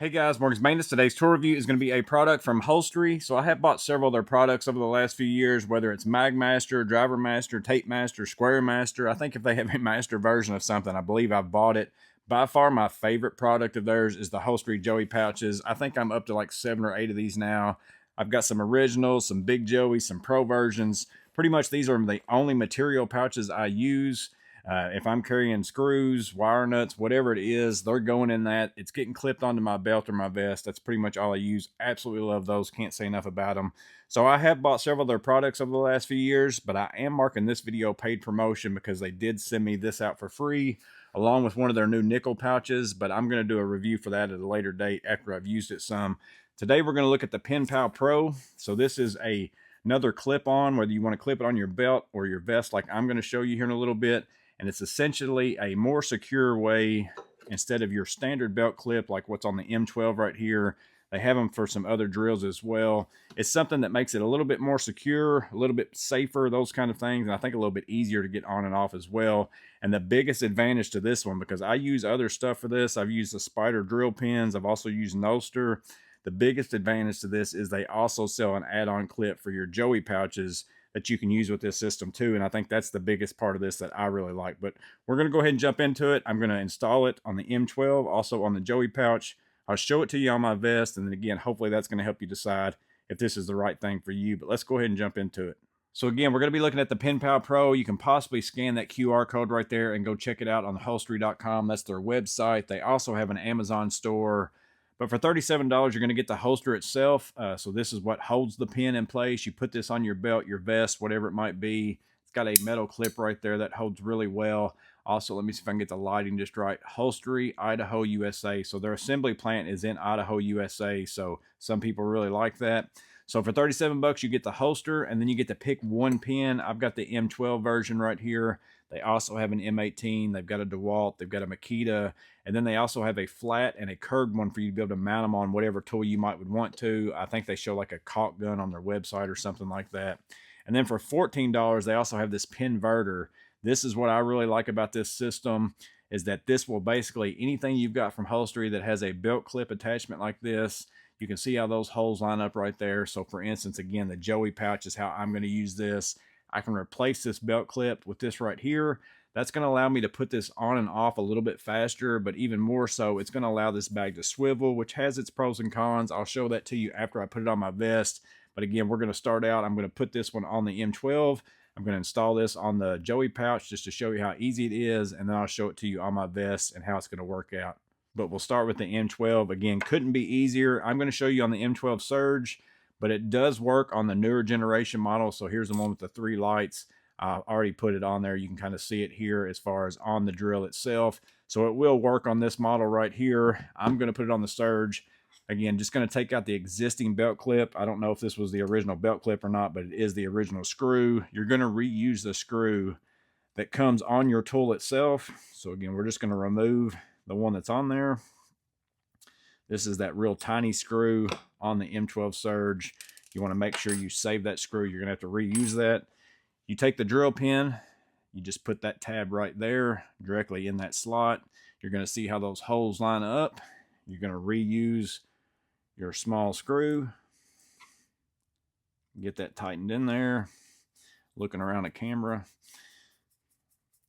Hey guys, Morgan's Maintenance. Today's tour review is going to be a product from Holstery. So I have bought several of their products over the last few years, whether it's Mag Master, Driver Master, Tape Master, Square Master. I think if they have a master version of something, I believe I've bought it. By far my favorite product of theirs is the Holstery Joey pouches. I think I'm up to like 7 or 8 of these now. I've got some originals, some Big Joey, some Pro versions. Pretty much these are the only material pouches I use. If I'm carrying screws, wire nuts, whatever it is, they're going in that. It's getting clipped onto my belt or my vest. That's pretty much all I use. Absolutely love those. Can't say enough about them. So I have bought several of their products over the last few years, but I am marking this video paid promotion because they did send me this out for free along with one of their new nickel pouches, but I'm going to do a review for that at a later date after I've used it some. Today we're going to look at the PinPal Pro. So this is another clip-on, whether you want to clip it on your belt or your vest like I'm going to show you here in a little bit. And it's essentially a more secure way, instead of your standard belt clip like what's on the M12 right here. They have them for some other drills as well. It's something that makes it a little bit more secure, a little bit safer, those kind of things, and I think a little bit easier to get on and off as well. And the biggest advantage to this one, because I use other stuff for this, I've used the Spider drill pins, I've also used Holster. The biggest advantage to this is they also sell an add-on clip for your Joey pouches that you can use with this system too. And I think that's the biggest part of this that I really like. But we're going to go ahead and jump into it. I'm going to install it on the M12, also on the Joey pouch. I'll show it to you on my vest. And then again, hopefully that's going to help you decide if this is the right thing for you. But let's go ahead and jump into it. So again, we're going to be looking at the PinPal Pro. You can possibly scan that QR code right there and go check it out on holstery.com. That's their website. They also have an Amazon store. But for $37, you're going to get the holster itself. So this is what holds the pin in place. You put this on your belt, your vest, whatever it might be. It's got a metal clip right there that holds really well. Also, let me see if I can get the lighting just right. Holstery, Idaho, USA. So their assembly plant is in Idaho, USA. So some people really like that. So for 37 bucks, you get the holster, and then you get to pick one pin. I've got the M12 version right here. They also have an M18. They've got a Dewalt. They've got a Makita. And then they also have a flat and a curved one for you to be able to mount them on whatever tool you might would want to. I think they show like a caulk gun on their website or something like that. And then for $14, they also have this pinverter. This is what I really like about this system, is that this will basically, anything you've got from Holstery that has a belt clip attachment like this, you can see how those holes line up right there. So for instance, again, the Joey pouch is how I'm going to use this. I can replace this belt clip with this right here. That's going to allow me to put this on and off a little bit faster, but even more so, it's going to allow this bag to swivel, which has its pros and cons. I'll show that to you after I put it on my vest. But again, we're going to start out. I'm going to put this one on the M12. I'm going to install this on the Joey pouch just to show you how easy it is, and then I'll show it to you on my vest and how it's going to work out. But we'll start with the M12. Again, couldn't be easier. I'm going to show you on the M12 Surge, but it does work on the newer generation model. So here's the one with the 3 lights. I already put it on there. You can kind of see it here as far as on the drill itself. So it will work on this model right here. I'm going to put it on the Surge. Again, just going to take out the existing belt clip. I don't know if this was the original belt clip or not, but it is the original screw. You're going to reuse the screw that comes on your tool itself. So again, we're just going to remove the one that's on there. This is that real tiny screw on the M12 Surge. You want to make sure you save that screw. You're going to have to reuse that. You take the drill pin, you just put that tab right there directly in that slot. You're going to see how those holes line up. You're going to reuse your small screw. Get that tightened in there. Looking around the camera.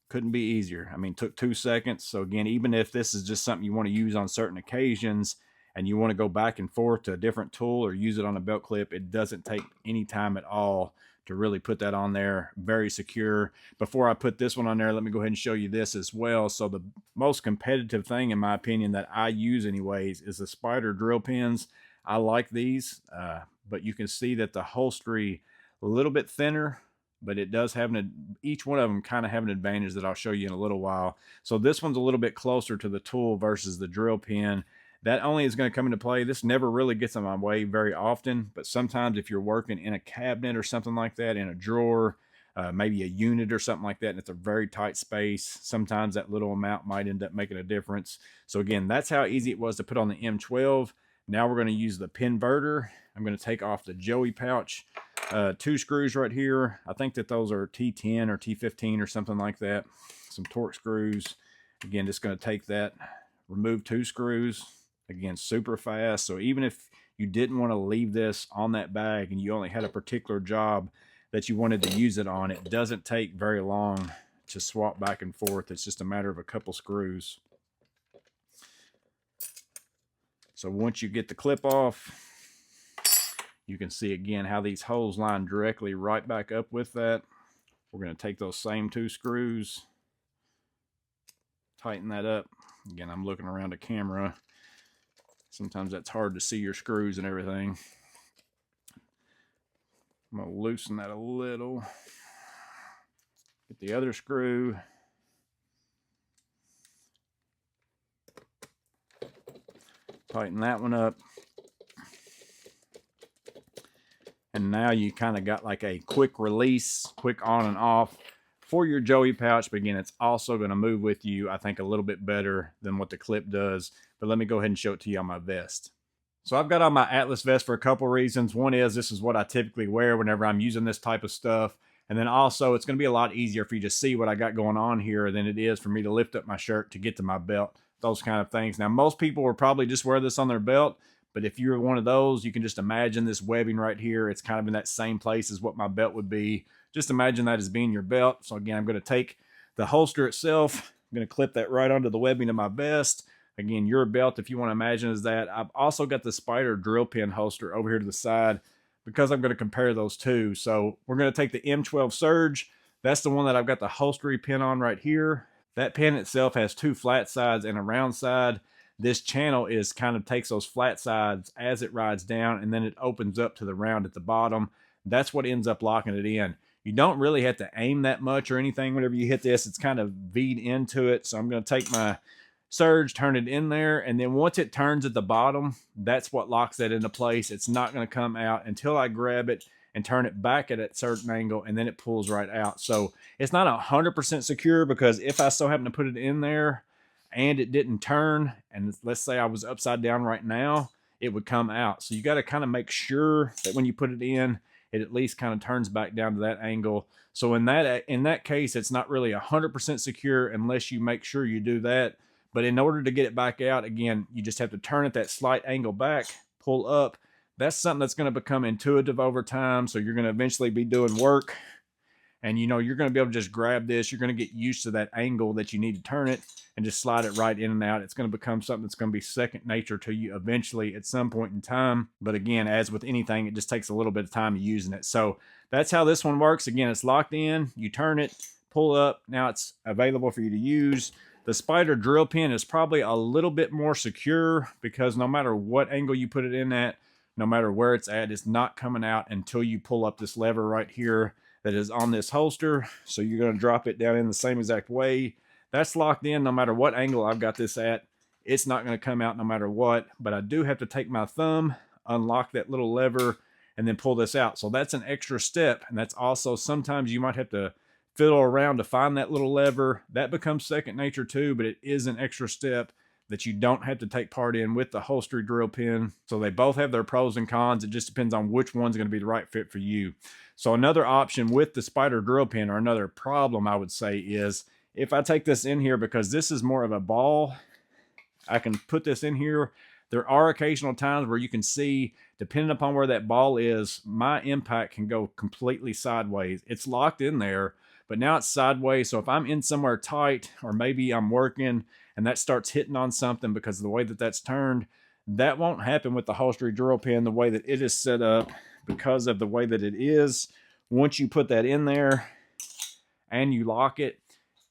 Couldn't be easier. I mean, took 2 seconds. So again, even if this is just something you want to use on certain occasions and you want to go back and forth to a different tool or use it on a belt clip, it doesn't take any time at all to really put that on there. Very secure. Before I put this one on there, let me go ahead and show you this as well. So the most competitive thing, in my opinion, that I use anyways, is the Spider drill pins. I like these, but you can see that the Holstery a little bit thinner, but it does have each one of them kind of have an advantage that I'll show you in a little while. So this one's a little bit closer to the tool versus the drill pin. That only is going to come into play. This never really gets in my way very often, but sometimes if you're working in a cabinet or something like that, in a drawer, maybe a unit or something like that, and it's a very tight space, sometimes that little amount might end up making a difference. So again, that's how easy it was to put on the M12. Now we're going to use the pinverter. I'm going to take off the Joey pouch. 2 screws right here. I think that those are T10 or T15 or something like that. Some Torx screws. Again, just going to take that, remove 2 screws. Again, super fast. So even if you didn't want to leave this on that bag and you only had a particular job that you wanted to use it on, it doesn't take very long to swap back and forth. It's just a matter of a couple screws. So once you get the clip off, you can see again how these holes line directly right back up with that. We're going to take those same 2 screws, tighten that up. Again, I'm looking around the camera. Sometimes that's hard to see your screws and everything. I'm going to loosen that a little. Get the other screw. Tighten that one up. And now you kind of got like a quick release, quick on and off for your Joey pouch. But again, it's also going to move with you, I think, a little bit better than what the clip does. But let me go ahead and show it to you on my vest. So I've got on my Atlas vest for a couple reasons. One is this is what I typically wear whenever I'm using this type of stuff. And then also it's going to be a lot easier for you to see what I got going on here than it is for me to lift up my shirt to get to my belt, those kind of things. Now, most people will probably just wear this on their belt. But if you're one of those, you can just imagine this webbing right here. It's kind of in that same place as what my belt would be. Just imagine that as being your belt. So again, I'm going to take the holster itself. I'm going to clip that right onto the webbing of my vest. Again, your belt, if you want to imagine, is that. I've also got the Spider drill pin holster over here to the side because I'm going to compare those two. So we're going to take the M12 Surge. That's the one that I've got the Holstery pin on right here. That pin itself has 2 flat sides and a round side. This channel is kind of takes those flat sides as it rides down, and then it opens up to the round at the bottom. That's what ends up locking it in. You don't really have to aim that much or anything whenever you hit this. It's kind of V'd into it. So I'm going to take my Surge, turn it in there, and then once it turns at the bottom, that's what locks that into place. It's not going to come out until I grab it and turn it back at a certain angle, and then it pulls right out. So it's not 100% secure, because if I so happen to put it in there and it didn't turn, and let's say I was upside down right now, it would come out. So you got to kind of make sure that when you put it in, it at least kind of turns back down to that angle. So in that case, it's not really 100% secure unless you make sure you do that. But in order to get it back out, again, you just have to turn it that slight angle back, pull up. That's something that's going to become intuitive over time. So you're going to eventually be doing work, and you know you're going to be able to just grab this. You're going to get used to that angle that you need to turn it and just slide it right in and out. It's going to become something that's going to be second nature to you eventually at some point in time. But again, as with anything, it just takes a little bit of time using it. So that's how this one works. Again, it's locked in. You turn it, pull up. Now it's available for you to use. The Spider drill pin is probably a little bit more secure, because no matter what angle you put it in at, no matter where it's at, it's not coming out until you pull up this lever right here that is on this holster. So you're going to drop it down in the same exact way. That's locked in no matter what angle I've got this at. It's not going to come out no matter what, but I do have to take my thumb, unlock that little lever, and then pull this out. So that's an extra step, and that's also sometimes you might have to fiddle around to find that little lever. That becomes second nature too, but it is an extra step that you don't have to take part in with the Holstery drill pin. So they both have their pros and cons. It just depends on which one's going to be the right fit for you. So another option with the Spider drill pin, or another problem I would say, is if I take this in here, because this is more of a ball, I can put this in here. There are occasional times where you can see, depending upon where that ball is, my impact can go completely sideways. It's locked in there, but now it's sideways. So if I'm in somewhere tight, or maybe I'm working and that starts hitting on something because of the way that that's turned, that won't happen with the Holstery drill pin the way that it is set up, because of the way that it is. Once you put that in there and you lock it,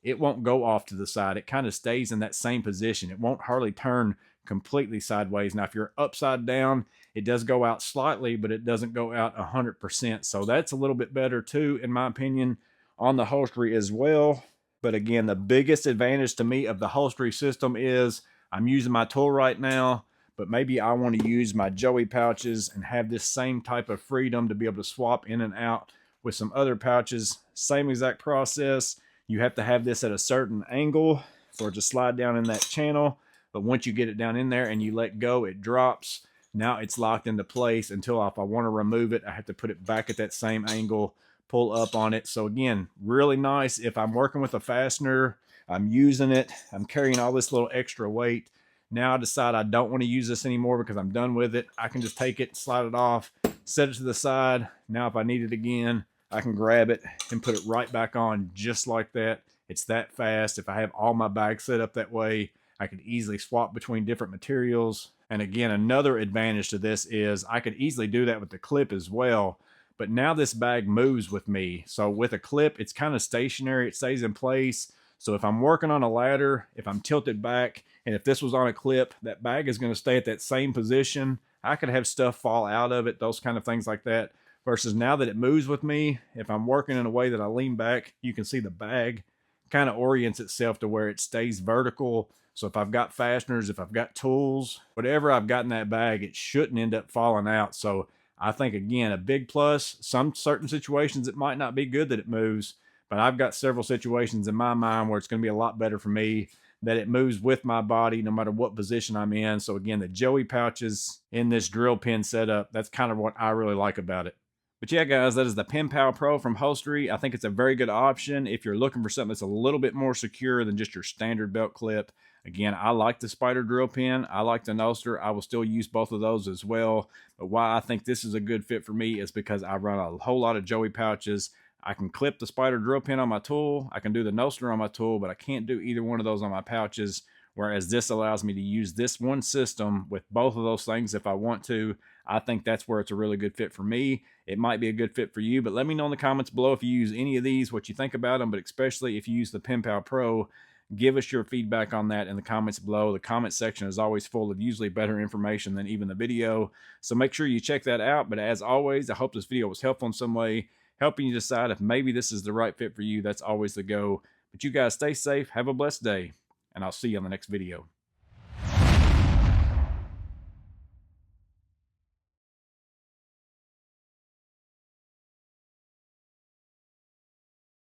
it won't go off to the side. It kind of stays in that same position. It won't hardly turn completely sideways. Now, if you're upside down, it does go out slightly, but it doesn't go out 100%. So that's a little bit better too, in my opinion, on the Holstery as well. But again, the biggest advantage to me of the Holstery system is I'm using my tool right now, but maybe I want to use my Joey pouches and have this same type of freedom to be able to swap in and out with some other pouches. Same exact process. You have to have this at a certain angle for it to slide down in that channel. But once you get it down in there and you let go, it drops. Now it's locked into place until if I want to remove it, I have to put it back at that same angle, pull up on it. So again, really nice. If I'm working with a fastener, I'm using it, I'm carrying all this little extra weight, Now I decide I don't want to use this anymore because I'm done with it. I can just take it, slide it off, set it to the side. Now if I need it again, I can grab it and put it right back on just like that. It's that fast. If I have all my bags set up that way, I could easily swap between different materials. And again, another advantage to this is I could easily do that with the clip as well. But now this bag moves with me. So with a clip, it's kind of stationary. It stays in place. So if I'm working on a ladder, if I'm tilted back, and if this was on a clip, that bag is going to stay at that same position. I could have stuff fall out of it, those kind of things like that. Versus now that it moves with me, if I'm working in a way that I lean back, you can see the bag kind of orients itself to where it stays vertical. So if I've got fasteners, if I've got tools, whatever I've got in that bag, it shouldn't end up falling out. So I think, again, a big plus. Some certain situations it might not be good that it moves, but I've got several situations in my mind where it's going to be a lot better for me that it moves with my body no matter what position I'm in. So again, the Joey pouches in this drill pin setup, that's kind of what I really like about it. But yeah, guys, that is the PinPal Pro from Holstery. I think it's a very good option if you're looking for something that's a little bit more secure than just your standard belt clip. Again, I like the spider drill pin. I like the Holster. I will still use both of those as well. But why I think this is a good fit for me is because I run a whole lot of Joey pouches. I can clip the spider drill pin on my tool. I can do the Holster on my tool, but I can't do either one of those on my pouches. Whereas this allows me to use this one system with both of those things if I want to. I think that's where it's a really good fit for me. It might be a good fit for you, but let me know in the comments below if you use any of these, what you think about them, but especially if you use the PinPal Pro. Give us your feedback on that in the comments below. The comment section is always full of usually better information than even the video. So make sure you check that out. But as always, I hope this video was helpful in some way, helping you decide if maybe this is the right fit for you. That's always the go. But you guys stay safe, have a blessed day, and I'll see you on the next video.